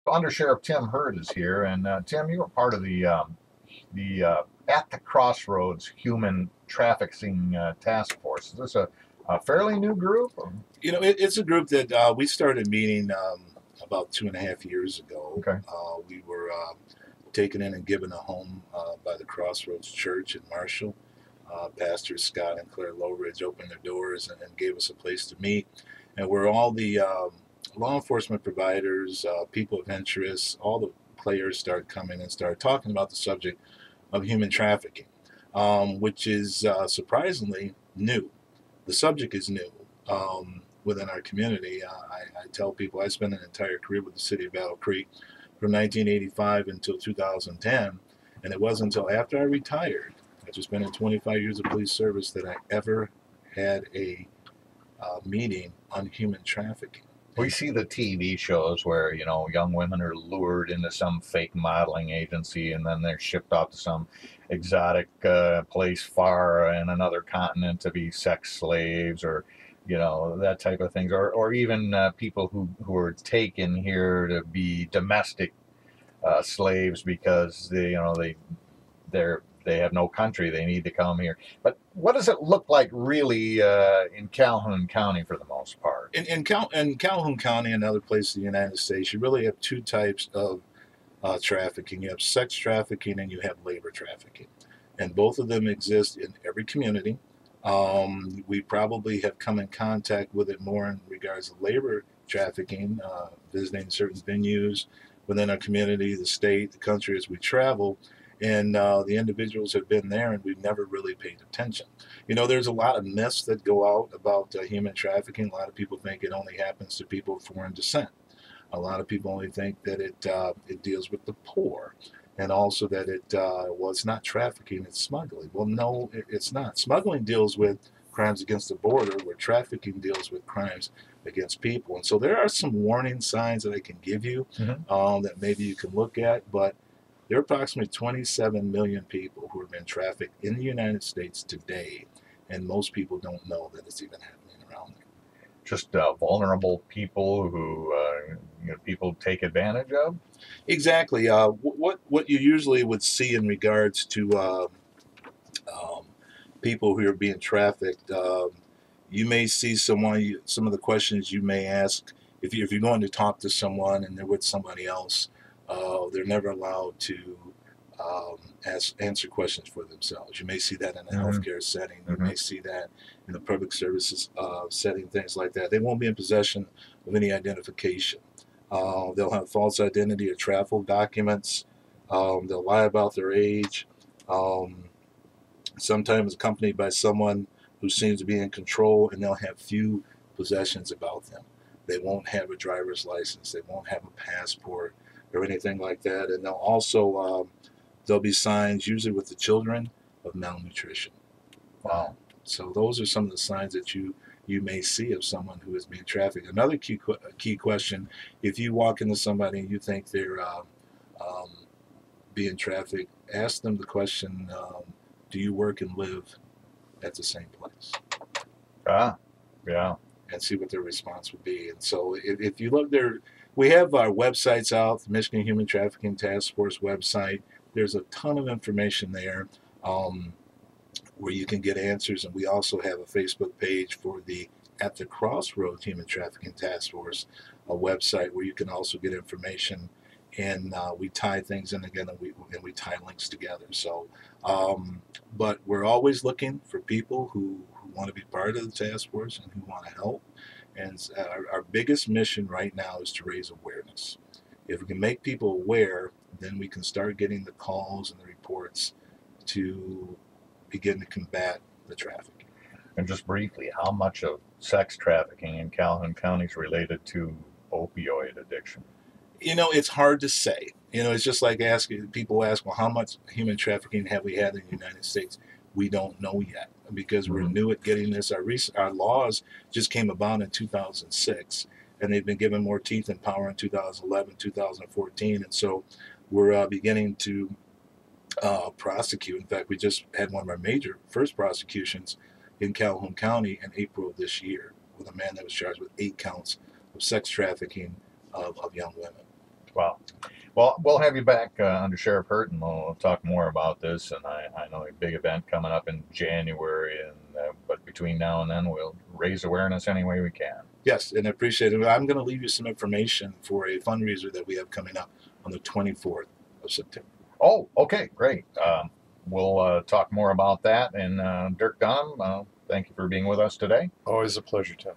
Undersheriff Tim Hurtt is here, and Tim, you were part of the At the Crossroads Human Trafficking Task Force. Is this a fairly new group? Or? It's a group that we started meeting about 2.5 years ago. Okay. We were taken in and given a home by the Crossroads Church in Marshall. Pastors Scott and Claire Lowridge opened their doors and gave us a place to meet. And we're all the law enforcement providers, people of interest, all the players started coming and started talking about the subject of human trafficking, which is surprisingly new. The subject is new within our community. I tell people I spent an entire career with the city of Battle Creek from 1985 until 2010, and it wasn't until after I retired, after spending 25 years of police service, that I ever had a meeting on human trafficking. We see the TV shows where, young women are lured into some fake modeling agency and then they're shipped off to some exotic place far in another continent to be sex slaves or, that type of things. Or even people who are taken here to be domestic slaves because they have no country. They need to come here. But what does it look like really in Calhoun County for the most part? In Calhoun County and other places in the United States, you really have two types of trafficking. You have sex trafficking and you have labor trafficking. And both of them exist in every community. We probably have come in contact with it more in regards to labor trafficking, visiting certain venues within our community, the state, the country as we travel. And the individuals have been there and we've never really paid attention. There's a lot of myths that go out about human trafficking. A lot of people think it only happens to people of foreign descent. A lot of people only think that it deals with the poor, and also that it's not trafficking, it's smuggling. Well, no, it's not. Smuggling deals with crimes against the border, where trafficking deals with crimes against people. And so there are some warning signs that I can give you that maybe you can look at, but there are approximately 27 million people who have been trafficked in the United States today, and most people don't know that it's even happening around there. Just vulnerable people who people take advantage of? Exactly. What you usually would see in regards to people who are being trafficked, you may see some of the questions you may ask if you're going to talk to someone and they're with somebody else. They're never allowed to answer questions for themselves. You may see that in a healthcare setting. You may see that in the public services setting, things like that. They won't be in possession of any identification. They'll have false identity or travel documents. They'll lie about their age. Sometimes accompanied by someone who seems to be in control, and they'll have few possessions about them. They won't have a driver's license. They won't have a passport or anything like that. And they'll also there'll be signs, usually with the children, of malnutrition. Wow. So those are some of the signs that you may see of someone who is being trafficked. Another key question: if you walk into somebody and you think they're being trafficked, ask them the question: do you work and live at the same place? Yeah. And see what their response would be. And so if you look there, we have our websites out, the Michigan Human Trafficking Task Force website. There's a ton of information there where you can get answers. And we also have a Facebook page for the At the Crossroads Human Trafficking Task Force, a website where you can also get information. And we tie things in again, and we tie links together. So, but we're always looking for people who want to be part of the task force and who want to help. And our biggest mission right now is to raise awareness. If we can make people aware, then we can start getting the calls and the reports to begin to combat the trafficking. And just briefly, how much of sex trafficking in Calhoun County is related to opioid addiction? It's hard to say. It's just like people ask, well, how much human trafficking have we had in the United States? We don't know yet because we're new at getting this. Our laws just came about in 2006, and they've been given more teeth and power in 2011, 2014. And so we're beginning to prosecute. In fact, we just had one of our major first prosecutions in Calhoun County in April of this year with a man that was charged with 8 counts of sex trafficking of young women. Wow. Well, we'll have you back under Sheriff Hurtt, and we'll talk more about this. And I know a big event coming up in January, and but between now and then, we'll raise awareness any way we can. Yes, and I appreciate it. I'm going to leave you some information for a fundraiser that we have coming up on the 24th of September. Oh, okay, great. We'll talk more about that. And Durk Dunham, thank you for being with us today. Always a pleasure, Tim.